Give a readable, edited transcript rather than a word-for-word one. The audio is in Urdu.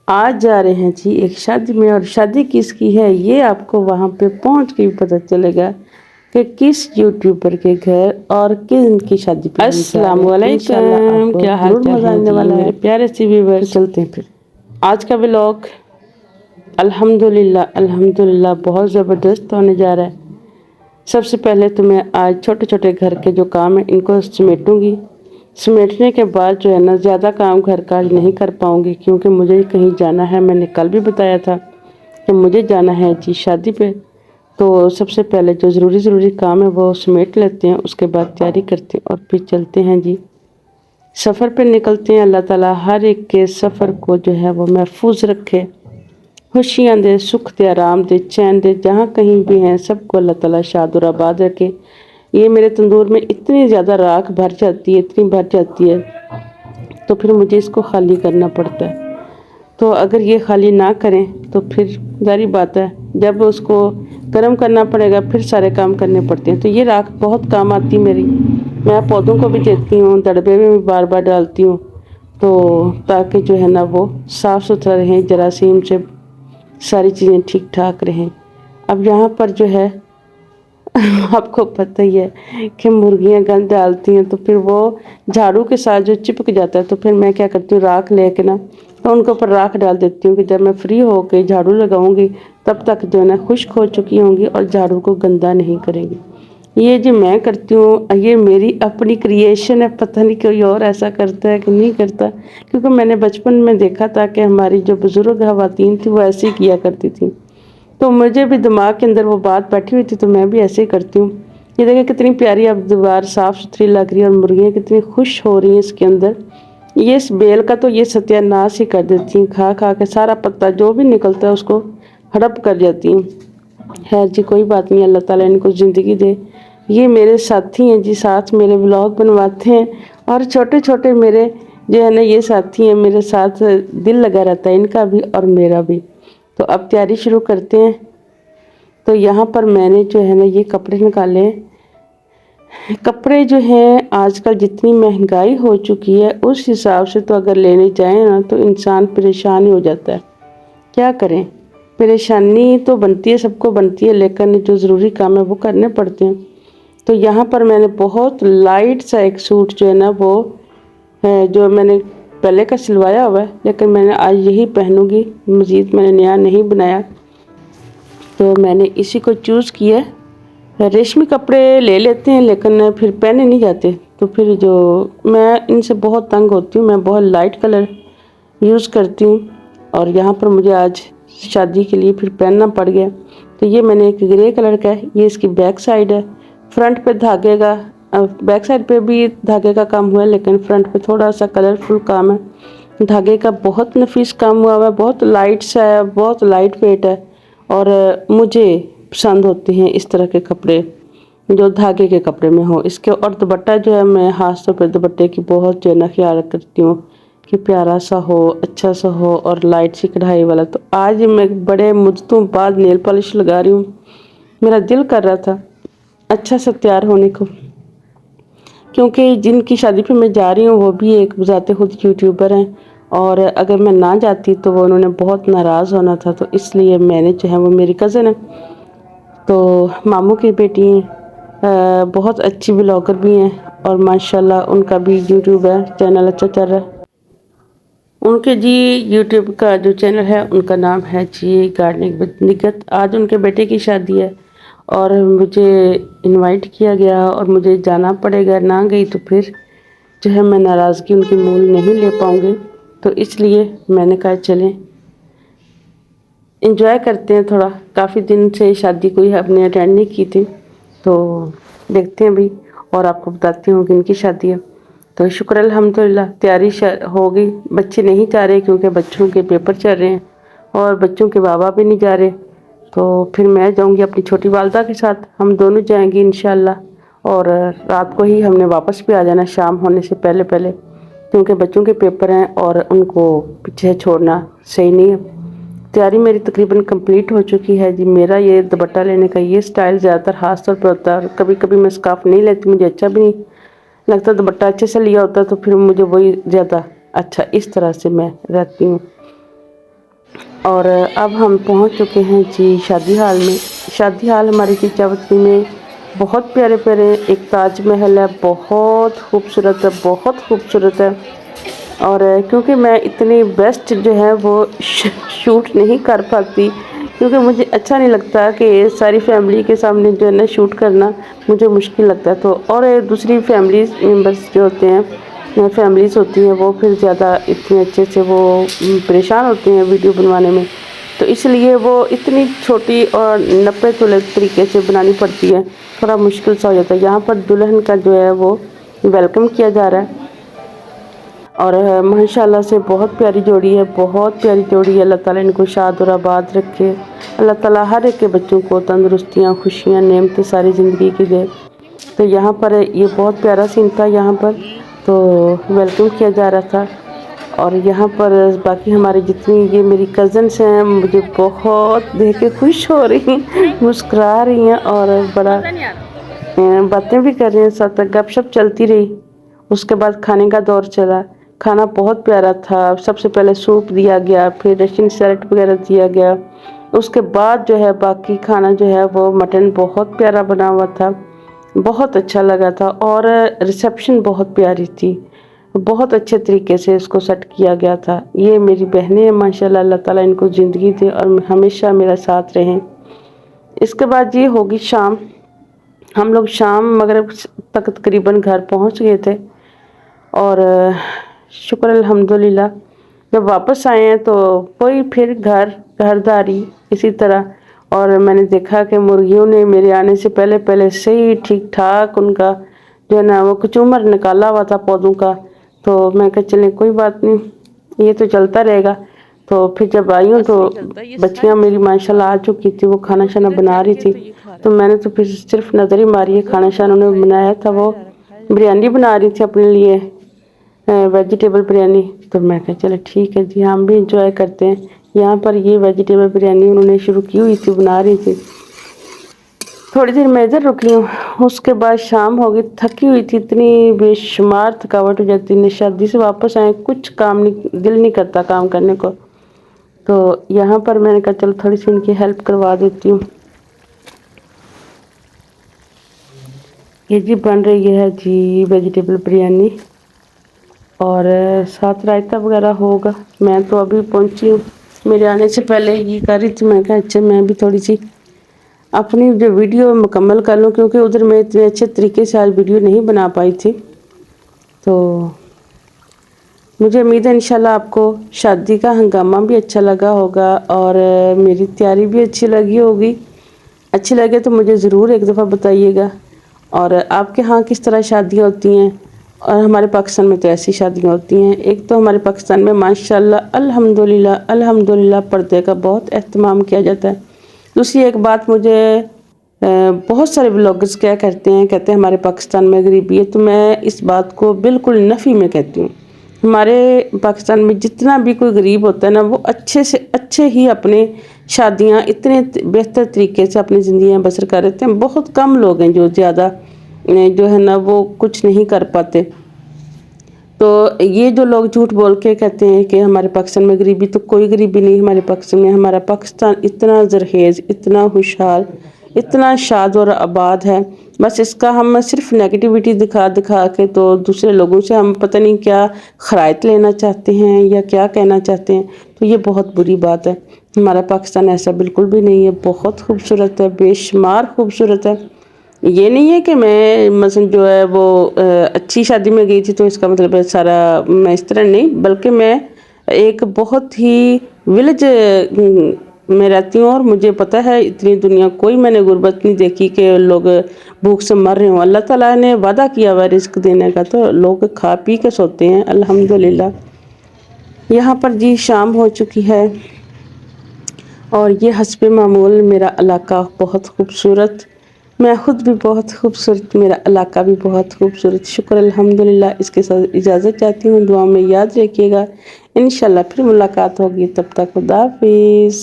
آج جا رہے ہیں جی ایک شادی میں، اور شادی کس کی ہے یہ آپ کو وہاں پہ پہنچ کے بھی پتہ چلے گا کہ کس یوٹیوبر کے گھر اور کن کی شادی پہ۔ السلام علیکم، کیا حال چال ہے جی میرے پیارے سی ویورز؟ چلتے ہیں پھر آج کا ولاگ الحمدللہ بہت زبردست ہونے جا رہا ہے۔ سب سے پہلے تو میں آج چھوٹے چھوٹے گھر کے جو کام ہیں ان کو سمیٹوں گی۔ سمیٹنے کے بعد جو ہے نا زیادہ کام گھر کا نہیں کر پاؤں گی، کیونکہ مجھے کہیں جانا ہے۔ میں نے کل بھی بتایا تھا کہ مجھے جانا ہے جی شادی پہ، تو سب سے پہلے جو ضروری کام ہے وہ سمیٹ لیتے ہیں، اس کے بعد تیاری کرتے ہیں اور پھر چلتے ہیں جی سفر پہ نکلتے ہیں۔ اللہ تعالیٰ ہر ایک کے سفر کو جو ہے وہ محفوظ رکھے، خوشیاں دے، سکھ دے، آرام دے، چین دے، جہاں کہیں بھی ہیں سب کو اللہ تعالیٰ شاد اور آباد رکھے۔ یہ میرے تندور میں اتنی زیادہ راکھ بھر جاتی ہے، اتنی بھر جاتی ہے، تو پھر مجھے اس کو خالی کرنا پڑتا ہے۔ تو اگر یہ خالی نہ کریں تو پھر ظاہری بات ہے جب اس کو گرم کرنا پڑے گا پھر سارے کام کرنے پڑتے ہیں۔ تو یہ راکھ بہت کام آتی میری، میں پودوں کو بھی دیتی ہوں، دڑبے میں بھی بار بار ڈالتی ہوں، تو تاکہ جو ہے نا وہ صاف ستھرا رہیں، جراثیم سے ساری چیزیں ٹھیک ٹھاک رہیں۔ اب یہاں پر جو ہے آپ کو پتہ ہی ہے کہ مرغیاں گند ڈالتی ہیں تو پھر وہ جھاڑو کے ساتھ جو چپک جاتا ہے، تو پھر میں کیا کرتی ہوں راکھ لے کے نا تو ان کے اوپر راکھ ڈال دیتی ہوں کہ جب میں فری ہو کے جھاڑو لگاؤں گی تب تک جو ہے نا خشک ہو چکی ہوں گی اور جھاڑو کو گندا نہیں کرے گی۔ یہ جو میں کرتی ہوں یہ میری اپنی کریشن ہے، پتہ نہیں کوئی اور ایسا کرتا ہے کہ نہیں کرتا، کیونکہ میں نے بچپن میں دیکھا تھا کہ ہماری جو بزرگ خواتین تھی وہ ایسے ہی کیا کرتی تھی، تو مجھے بھی دماغ کے اندر وہ بات بیٹھی ہوئی تھی، تو میں بھی ایسے ہی کرتی ہوں۔ یہ دیکھیں کتنی پیاری اب دیوار صاف ستھری لگ رہی ہے اور مرغیاں کتنی خوش ہو رہی ہیں اس کے اندر۔ یہ اس بیل کا تو یہ ستیہ ناش ہی کر دیتی ہیں، کھا کھا کے سارا پتا جو بھی نکلتا ہے اس کو ہڑپ کر جاتی ہیں۔ خیر جی کوئی بات نہیں، اللہ تعالیٰ ان کو زندگی دے۔ یہ میرے ساتھی ہیں جی، ساتھ میرے ولاگ بنواتے ہیں، اور چھوٹے چھوٹے میرے جو ہے نا یہ ساتھی ہیں، میرے ساتھ دل لگا رہتا ہے ان کا بھی اور میرا بھی۔ تو اب تیاری شروع کرتے ہیں۔ تو یہاں پر میں نے جو ہے نا یہ کپڑے نکالے۔ کپڑے جو ہیں آج کل جتنی مہنگائی ہو چکی ہے اس حساب سے تو اگر لینے جائیں نا تو انسان پریشان ہی ہو جاتا ہے۔ کیا کریں، پریشانی تو بنتی ہے، سب کو بنتی ہے، لیکن جو ضروری کام ہے وہ کرنے پڑتے ہیں۔ تو یہاں پر میں نے بہت لائٹ سا ایک سوٹ جو ہے نا وہ جو میں نے پہلے کا سلوایا ہوا ہے، لیکن میں نے آج یہی پہنوں گی، مزید میں نے نیا نہیں بنایا، تو میں نے اسی کو چوز کیا۔ ریشمی کپڑے لے لیتے ہیں لیکن پھر پہنے نہیں جاتے، تو پھر جو میں ان سے بہت تنگ ہوتی ہوں، میں بہت لائٹ کلر یوز کرتی ہوں، اور یہاں پر مجھے آج شادی کے لیے پھر پہننا پڑ گیا۔ تو یہ میں نے ایک گرے کلر کا ہے، یہ اس کی بیک سائڈ ہے، فرنٹ پہ دھاگے کا بیک سائڈ پہ بھی دھاگے کا کام ہوا ہے، لیکن فرنٹ پہ تھوڑا سا کلرفل کام ہے، دھاگے کا بہت نفیس کام ہوا ہے، بہت لائٹ سا ہے، بہت لائٹ ویٹ ہے، اور مجھے پسند ہوتے ہیں اس طرح کے کپڑے جو دھاگے کے کپڑے میں ہو اس کے۔ اور دوپٹہ جو ہے میں خاص طور پہ دوپٹے کی بہت جو ہے نا خیال کرتی ہوں کہ پیارا سا ہو، اچھا سا ہو اور لائٹ سی کڑھائی والا۔ تو آج میں بڑے مدتوں بعد نیل پالش لگا رہی ہوں، میرا دل کر رہا تھا اچھا سا تیار ہونے کو، کیونکہ جن کی شادی پہ میں جا رہی ہوں وہ بھی ایک بذات خود یوٹیوبر ہیں، اور اگر میں نہ جاتی تو وہ انہوں نے بہت ناراض ہونا تھا، تو اس لیے میں نے جو ہے وہ میری کزن ہے تو ماموں کی بیٹی ہیں، بہت اچھی بلاگر بھی ہیں، اور ماشاءاللہ ان کا بھی یوٹیوب ہے چینل اچھا چل رہا ہے۔ ان کے جی یوٹیوب کا جو چینل ہے ان کا نام ہے جی گارڈننگ وتھ نگت۔ آج ان کے بیٹے کی شادی ہے اور مجھے انوائٹ کیا گیا اور مجھے جانا پڑے گا، نہ گئی تو پھر جو ہے میں ناراضگی ان کی مول نہیں لے پاؤں گی، تو اس لیے میں نے کہا چلیں انجوائے کرتے ہیں تھوڑا، کافی دن سے شادی کوئی ہم نے اٹینڈ نہیں کی تھی، تو دیکھتے ہیں بھی، اور آپ کو بتاتی ہوں کہ ان کی شادی ہے۔ تو شکر الحمدللہ تیاری ہو گئی، بچے نہیں جا رہے کیونکہ بچوں کے پیپر چل رہے ہیں اور بچوں کے بابا بھی نہیں جا رہے، تو پھر میں جاؤں گی اپنی چھوٹی والدہ کے ساتھ، ہم دونوں جائیں گے انشاءاللہ، اور رات کو ہی ہم نے واپس بھی آ جانا شام ہونے سے پہلے پہلے، کیونکہ بچوں کے پیپر ہیں اور ان کو پیچھے چھوڑنا صحیح نہیں ہے۔ تیاری میری تقریباً کمپلیٹ ہو چکی ہے جی۔ میرا یہ دوپٹہ لینے کا یہ سٹائل زیادہ تر خاص طور پر ہوتا ہے، کبھی کبھی میں سکارف نہیں لیتی، مجھے اچھا بھی نہیں لگتا، دوپٹہ اچھے سے لیا ہوتا تو پھر مجھے وہی زیادہ اچھا، اس طرح سے میں رہتی ہوں۔ اور اب ہم پہنچ چکے ہیں جی شادی ہال میں. شادی ہال ہماری چچاوطی میں بہت پیارے پیارے ایک تاج محل ہے، بہت خوبصورت ہے، بہت خوبصورت ہے. اور کیونکہ میں اتنی بیسٹ جو ہے وہ شوٹ نہیں کر پاتی، کیونکہ مجھے اچھا نہیں لگتا کہ ساری فیملی کے سامنے جو ہے نا شوٹ کرنا مجھے مشکل لگتا ہے. تو اور دوسری فیملیز ممبرس جو ہوتے ہیں، فیملیز ہوتی ہیں، وہ پھر زیادہ اتنے اچھے سے وہ پریشان ہوتے ہیں ویڈیو بنوانے میں، تو اس لیے وہ اتنی چھوٹی اور 90 تولے طریقے سے بنانی پڑتی ہے، تھوڑا مشکل سا ہو جاتا ہے. یہاں پر دلہن کا جو ہے وہ ویلکم کیا جا رہا ہے. اور ماشاءاللہ سے بہت پیاری جوڑی ہے، بہت پیاری جوڑی ہے. اللہ تعالیٰ ان کو شاد اور آباد رکھے. اللہ تعالیٰ ہر ایک کے بچوں کو تندرستیاں، خوشیاں، نعمتیں ساری زندگی کی دے. تو یہاں پر یہ بہت پیارا سین تھا، یہاں پر تو ویلکم کیا جا رہا تھا. اور یہاں پر باقی ہماری جتنی یہ میری کزنس ہیں مجھے بہت دیکھ کے خوش ہو رہی ہیں، مسکرا رہی ہیں اور بڑا باتیں بھی کر رہی ہیں، ساتھ گپ شپ چلتی رہی. اس کے بعد کھانے کا دور چلا. کھانا بہت پیارا تھا. سب سے پہلے سوپ دیا گیا، پھر رشین سیٹ وغیرہ دیا گیا. اس کے بعد جو ہے باقی کھانا جو ہے وہ مٹن بہت پیارا بنا ہوا تھا، بہت اچھا لگا تھا. اور ریسیپشن بہت پیاری تھی، بہت اچھے طریقے سے اس کو سیٹ کیا گیا تھا. یہ میری بہنیں ہیں ماشاءاللہ، اللہ تعالیٰ ان کو زندگی دے اور ہمیشہ میرا ساتھ رہیں. اس کے بعد یہ ہوگی شام. ہم لوگ شام مغرب تک تقریباً گھر پہنچ گئے تھے. اور شکر الحمدللہ جب واپس آئے ہیں تو وہی پھر گھرداری اسی طرح. اور میں نے دیکھا کہ مرغیوں نے میرے آنے سے پہلے سے ہی ٹھیک ٹھاک ان کا جو ہے نا وہ کچومر نکالا ہوا تھا پودوں کا. تو میں کہا چلیں کوئی بات نہیں، یہ تو چلتا رہے گا. تو پھر جب آئی ہوں تو بچیاں میری ماشاءاللہ آ چکی تھی، وہ کھانا شانا بنا رہی تھی. تو میں نے تو پھر صرف نظر ہی ماری ہے. کھانا شانا انہوں نے بنایا تھا، وہ بریانی بنا رہی تھی اپنے لیے، ویجیٹیبل بریانی. تو میں کہا چلے ٹھیک ہے جی، ہم بھی انجوائے کرتے ہیں. یہاں پر یہ ویجیٹیبل بریانی انہوں نے شروع کی ہوئی تھی، بنا رہی تھی. تھوڑی دیر میں ادھر رکی ہوں. اس کے بعد شام ہو گئی، تھکی ہوئی تھی، اتنی بے شمار تھکاوٹ ہو جاتی ہے. شادی سے واپس آئے کچھ کام نہیں، دل نہیں کرتا کام کرنے کو. تو یہاں پر میں نے کہا چلو تھوڑی سی ان کی ہیلپ کروا دیتی ہوں. یہ جی بن رہی ہے جی ویجیٹیبل بریانی، اور ساتھ رائتا وغیرہ ہوگا. میں تو ابھی پہنچی ہوں، میرے آنے سے پہلے یہ کر رہی تھی. میں کہا اچھا میں بھی تھوڑی سی اپنی جو ویڈیو مکمل کر لوں، کیونکہ ادھر میں اتنے اچھے طریقے سے آج ویڈیو نہیں بنا پائی تھی. تو مجھے امید ہے انشاءاللہ آپ کو شادی کا ہنگامہ بھی اچھا لگا ہوگا اور میری تیاری بھی اچھی لگی ہوگی. اچھی لگے تو مجھے ضرور ایک دفعہ بتائیے گا. اور آپ کے ہاں کس طرح شادیاں ہوتی ہیں، اور ہمارے پاکستان میں تو ایسی شادیاں ہوتی ہیں. ایک تو ہمارے پاکستان میں ماشاءاللہ الحمدللہ پردے کا بہت اہتمام کیا جاتا ہے. دوسری ایک بات، مجھے بہت سارے بلاگرز کیا کہتے ہیں ہمارے پاکستان میں غریبی ہے، تو میں اس بات کو بالکل نفی میں کہتی ہوں. ہمارے پاکستان میں جتنا بھی کوئی غریب ہوتا ہے نا، وہ اچھے سے اچھے ہی اپنے شادیاں اتنے بہتر طریقے سے اپنی زندگیاں بسر کر رہتے ہیں. بہت کم لوگ ہیں جو زیادہ جو ہے نا وہ کچھ نہیں کر پاتے. تو یہ جو لوگ جھوٹ بول کے کہتے ہیں کہ ہمارے پاکستان میں غریبی، تو کوئی غریبی نہیں ہمارے پاکستان میں. ہمارا پاکستان اتنا زرخیز، اتنا خوشحال، اتنا شاد اور آباد ہے. بس اس کا ہم صرف نیگیٹیوٹی دکھا کے تو دوسرے لوگوں سے ہم پتہ نہیں کیا خرائط لینا چاہتے ہیں یا کیا کہنا چاہتے ہیں. تو یہ بہت بری بات ہے. ہمارا پاکستان ایسا بالکل بھی نہیں ہے، بہت خوبصورت ہے، بے شمار خوبصورت ہے. یہ نہیں ہے کہ میں مثلا جو ہے وہ اچھی شادی میں گئی تھی تو اس کا مطلب ہے سارا میں اس طرح نہیں، بلکہ میں ایک بہت ہی ولیج میں رہتی ہوں، اور مجھے پتہ ہے اتنی دنیا کوئی میں نے غربت نہیں دیکھی کہ لوگ بھوک سے مر رہے ہوں. اللہ تعالیٰ نے وعدہ کیا ہوا رزق دینے کا، تو لوگ کھا پی کے سوتے ہیں الحمدللہ. یہاں پر جی شام ہو چکی ہے، اور یہ حسب معمول میرا علاقہ بہت خوبصورت، میں خود بھی بہت خوبصورت، میرا علاقہ بھی بہت خوبصورت. شکر الحمدللہ. اس کے ساتھ اجازت چاہتی ہوں، دعا میں یاد رکھیے گا. انشاءاللہ پھر ملاقات ہوگی، تب تک خدا حافظ.